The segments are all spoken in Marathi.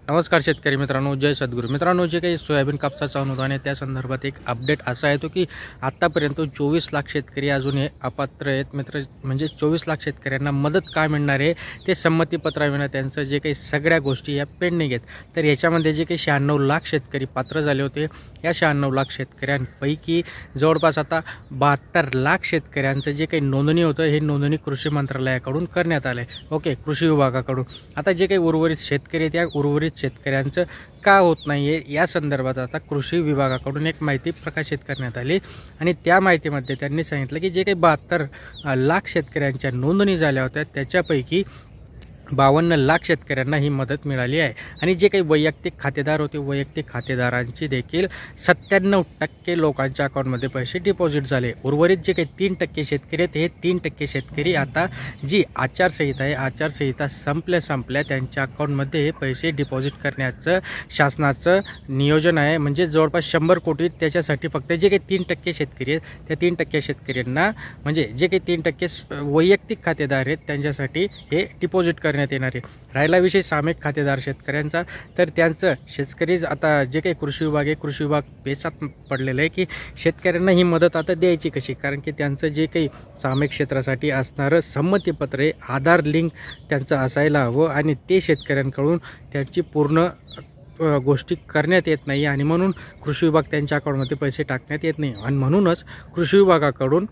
नमस्कार शेतकरी मित्रांनो, जय सद्गुरू मित्रांनो. जे काही सोयाबीन कापसाचं अनुदान आहे त्या संदर्भात एक अपडेट असा आहे की आत्तापर्यंत 24 लाख शेतकरी अजून हे अपात्र आहेत म्हणजे 24 लाख शेतकऱ्यांना मदत काय मिळणार आहे ते संमतीपत्राविना त्यांचं जे काही सगळ्या गोष्टी या पेंडिंग आहेत. तर याच्यामध्ये जे काही 96 लाख शेतकरी पात्र झाले होते, या 96 लाख शेतकऱ्यांपैकी जवळपास आता 72 लाख शेतकऱ्यांचं जे काही नोंदणी होतं हे नोंदणी कृषी मंत्रालयाकडून करण्यात आलं आहे. ओके, कृषी विभागाकडून. आता जे काही उर्वरित शेतकरी आहेत, या उर्वरित शेतकऱ्यांचं का होत नाही आहे या संदर्भात आता कृषी विभागाकडून एक माहिती प्रकाशित करण्यात आली आणि त्या माहितीमध्ये त्यांनी सांगितलं की जे काही 72 लाख शेतकऱ्यांच्या नोंदणी झाल्या होत्या त्याच्यापैकी 52 लाख शेतकऱ्यांना ही मदत मिळाली आहे. आणि जे काही वैयक्तिक खातेदार होते, वैयक्तिक खातेदारांची देखील 97% लोकांच्या अकाउंटमध्ये पैसे डिपॉझिट झाले. उर्वरित जे काही 3% शेतकरी आहेत, हे 3% शेतकरी आता जी आचारसंहिता आहे, आचारसंहिता संपल्या त्यांच्या अकाउंटमध्ये हे पैसे डिपॉझिट करण्याचं शासनाचं नियोजन आहे. म्हणजे जवळपास 100 कोटी. त्याच्यासाठी फक्त जे काही 3% शेतकरी आहेत त्या 3% शेतकऱ्यांना, म्हणजे जे काही 3% वैयक्तिक खातेदार आहेत त्यांच्यासाठी हे डिपॉझिट करण्यात येणार आहे. राहिला विषय सामायिक खातेदार शेतकऱ्यांचा, तर त्यांचं शेतकरी आता जे काही कृषी विभाग पेचात पडलेलं आहे की शेतकऱ्यांना ही मदत आता द्यायची कशी, कारण की त्यांचं जे काही सामायिक क्षेत्रासाठी असणारं संमतीपत्र आहे, आधार लिंक त्यांचं असायला हवं आणि ते शेतकऱ्यांकडून त्यांची पूर्ण गोष्टी करण्यात येत नाही आणि म्हणून कृषी विभाग त्यांच्या अकाउंटमध्ये पैसे टाकण्यात येत नाही. आणि म्हणूनच कृषी विभागाकडून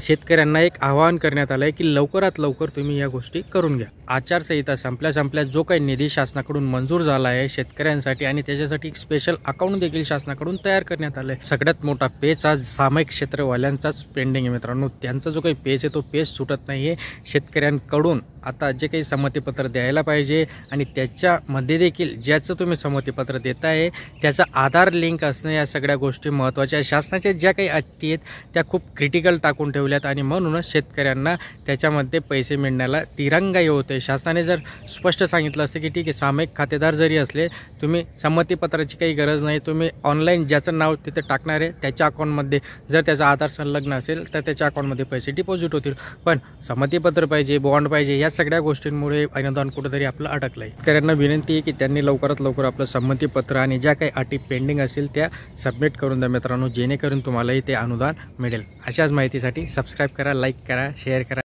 शेतकऱ्यांना एक आवाहन करण्यात आलं आहे की लवकरात लवकर तुम्ही या गोष्टी करून घ्या. आचारसंहिता संपल्या जो काही निधी शासनाकडून मंजूर झाला आहे शेतकऱ्यांसाठी आणि त्याच्यासाठी एक स्पेशल अकाउंट देखील शासनाकडून तयार करण्यात आलं आहे. सगळ्यात मोठा पेच आज सामायिक क्षेत्रवाल्यांचाच पेंडिंग आहे मित्रांनो. त्यांचा जो काही पेच आहे तो पेच सुटत नाही आहे. शेतकऱ्यांकडून आता जे काही संमतीपत्र द्यायला पाहिजे आणि त्याच्यामध्ये देखील ज्याचं तुम्ही संमतीपत्र देत आहे त्याचा आधार लिंक असणं, या सगळ्या गोष्टी महत्त्वाच्या आहे. शासनाच्या ज्या काही अटी आहेत त्या खूप क्रिटिकल टाकून ठेवल्यात आणि म्हणूनच शेतकऱ्यांना त्याच्यामध्ये पैसे मिळण्याला तिरंगाई होते. शासनाने जर स्पष्ट सांगितलं असतं की ठीक आहे, सामायिक खातेदार जरी असले तुम्ही संमतीपत्राची काही गरज नाही, तुम्ही ऑनलाईन ज्याचं नाव तिथे टाकणार आहे त्याच्या अकाउंटमध्ये जर त्याचा आधार संलग्न असेल तर त्याच्या अकाउंटमध्ये पैसे डिपॉझिट होतील. पण संमतीपत्र पाहिजे, बॉन्ड पाहिजे, या सगळ्या गोष्टींमुळे अनुदान कुठेतरी आपलं अडकलं आहे. शेतकऱ्यांना विनंती आहे की त्यांनी लवकरात लवकर आपलं संमतीपत्र आणि ज्या काही अटी पेंडिंग असेल त्या सबमिट करून द्या मित्रांनो, जेणेकरून तुम्हालाही ते अनुदान मिळेल. अशाच माहितीसाठी सबस्क्राईब करा, लाईक करा, शेअर करा.